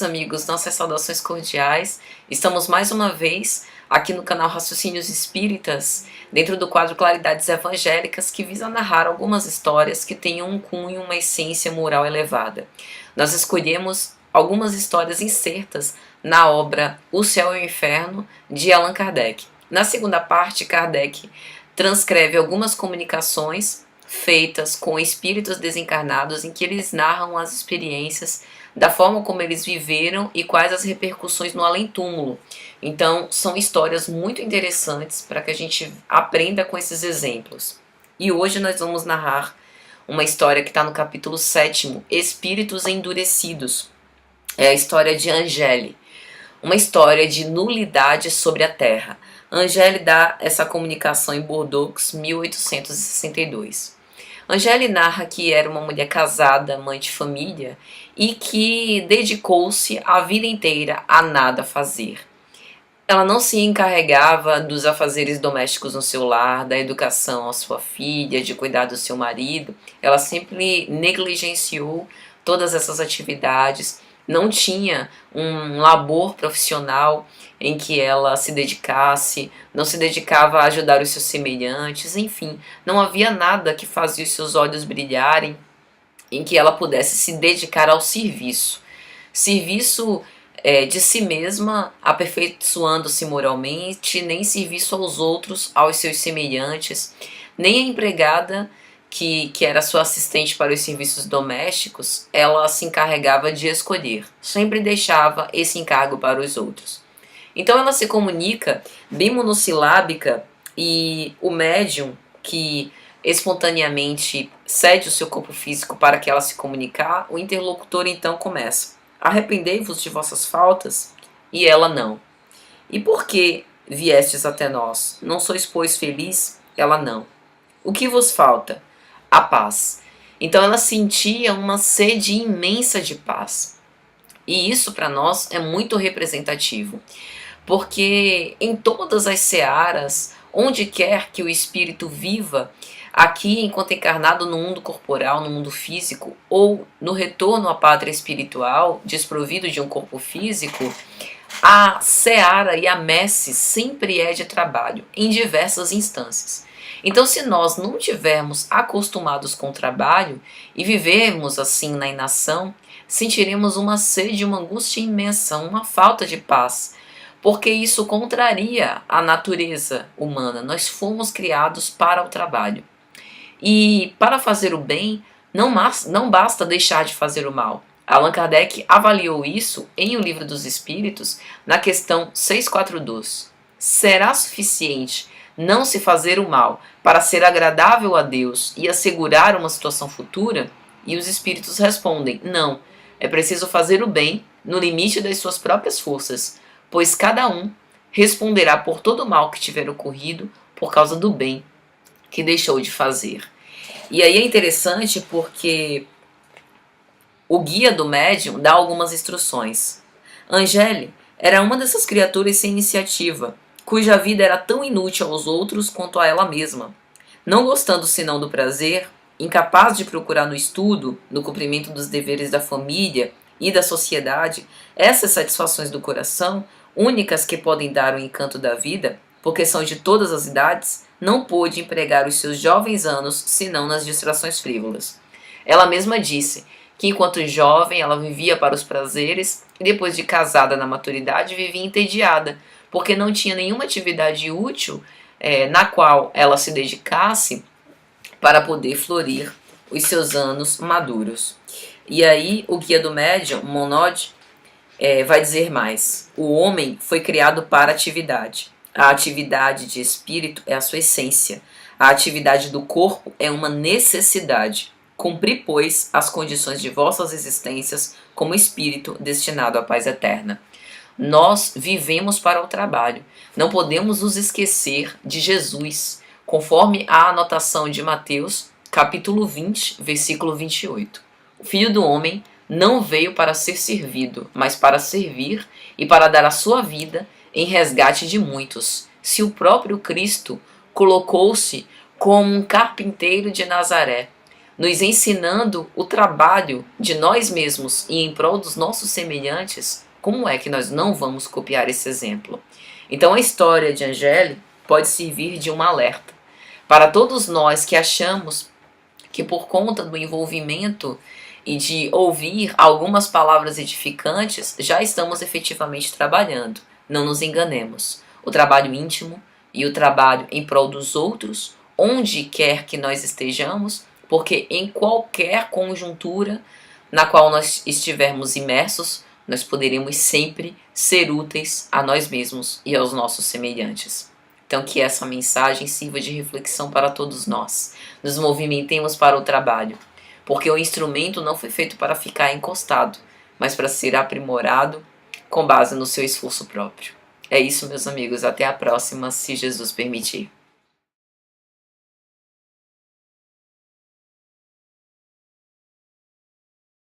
meus amigos, nossas saudações cordiais. Estamos mais uma vez aqui no canal Raciocínios Espíritas, dentro do quadro Claridades Evangélicas, que visa narrar algumas histórias que tenham um cunho, uma essência moral elevada. Nós escolhemos algumas histórias insertas na obra O Céu e o Inferno, de Allan Kardec. Na segunda parte, Kardec transcreve algumas comunicações feitas com espíritos desencarnados em que eles narram as experiências da forma como eles viveram e quais as repercussões no além-túmulo. Então, são histórias muito interessantes para que a gente aprenda com esses exemplos. E hoje nós vamos narrar uma história que está no capítulo 7º, Espíritos Endurecidos. É a história de Angéle, uma história de nulidade sobre a Terra. Angéle dá essa comunicação em Bordeaux, 1862. Angéle narra que era uma mulher casada, mãe de família, e que dedicou-se a vida inteira a nada fazer. Ela não se encarregava dos afazeres domésticos no seu lar, da educação à sua filha, de cuidar do seu marido. Ela sempre negligenciou todas essas atividades, não tinha um labor profissional em que ela se dedicasse, não se dedicava a ajudar os seus semelhantes, enfim, não havia nada que fazia os seus olhos brilharem, em que ela pudesse se dedicar ao serviço. Serviço de si mesma, aperfeiçoando-se moralmente, nem serviço aos outros, aos seus semelhantes, nem a empregada que era sua assistente para os serviços domésticos, ela se encarregava de escolher, sempre deixava esse encargo para os outros. Então ela se comunica bem monossilábica e o médium que espontaneamente cede o seu corpo físico para que ela se comunicar, o interlocutor então começa: arrependei-vos de vossas faltas? E ela não. E por que viestes até nós? Não sois, pois, feliz? Ela não. O que vos falta? A paz. Então ela sentia uma sede imensa de paz. E isso para nós é muito representativo, porque em todas as searas, onde quer que o espírito viva, aqui enquanto encarnado no mundo corporal, no mundo físico, ou no retorno à pátria espiritual, desprovido de um corpo físico, a seara e a messe sempre é de trabalho, em diversas instâncias. Então, se nós não tivermos acostumados com o trabalho e vivermos assim na inação, sentiremos uma sede, uma angústia imensa, uma falta de paz, porque isso contraria a natureza humana. Nós fomos criados para o trabalho. E para fazer o bem, não basta deixar de fazer o mal. Allan Kardec avaliou isso em O Livro dos Espíritos, na questão 642. Será suficiente não se fazer o mal para ser agradável a Deus e assegurar uma situação futura? E os espíritos respondem: não, é preciso fazer o bem no limite das suas próprias forças, pois cada um responderá por todo o mal que tiver ocorrido por causa do bem que deixou de fazer. E aí é interessante porque o guia do médium dá algumas instruções. Angéle era uma dessas criaturas sem iniciativa, cuja vida era tão inútil aos outros quanto a ela mesma. Não gostando senão do prazer, incapaz de procurar no estudo, no cumprimento dos deveres da família e da sociedade, essas satisfações do coração, únicas que podem dar o encanto da vida, porque são de todas as idades, não pôde empregar os seus jovens anos senão nas distrações frívolas. Ela mesma disse que enquanto jovem ela vivia para os prazeres e depois de casada na maturidade vivia entediada, porque não tinha nenhuma atividade útil na qual ela se dedicasse para poder florir os seus anos maduros. E aí o guia do médium, Monod, vai dizer mais: o homem foi criado para a atividade. A atividade de espírito é a sua essência. A atividade do corpo é uma necessidade. Cumpri, pois, as condições de vossas existências como espírito destinado à paz eterna. Nós vivemos para o trabalho. Não podemos nos esquecer de Jesus, conforme a anotação de Mateus, capítulo 20, versículo 28. O Filho do Homem não veio para ser servido, mas para servir e para dar a sua vida em resgate de muitos. Se o próprio Cristo colocou-se como um carpinteiro de Nazaré, nos ensinando o trabalho de nós mesmos e em prol dos nossos semelhantes, como é que nós não vamos copiar esse exemplo? Então a história de Angéle pode servir de um alerta para todos nós que achamos que por conta do envolvimento e de ouvir algumas palavras edificantes, já estamos efetivamente trabalhando. Não nos enganemos. O trabalho íntimo e o trabalho em prol dos outros, onde quer que nós estejamos, porque em qualquer conjuntura na qual nós estivermos imersos, nós poderemos sempre ser úteis a nós mesmos e aos nossos semelhantes. Então que essa mensagem sirva de reflexão para todos nós. Nos movimentemos para o trabalho, porque o instrumento não foi feito para ficar encostado, mas para ser aprimorado com base no seu esforço próprio. É isso, meus amigos. Até a próxima, se Jesus permitir.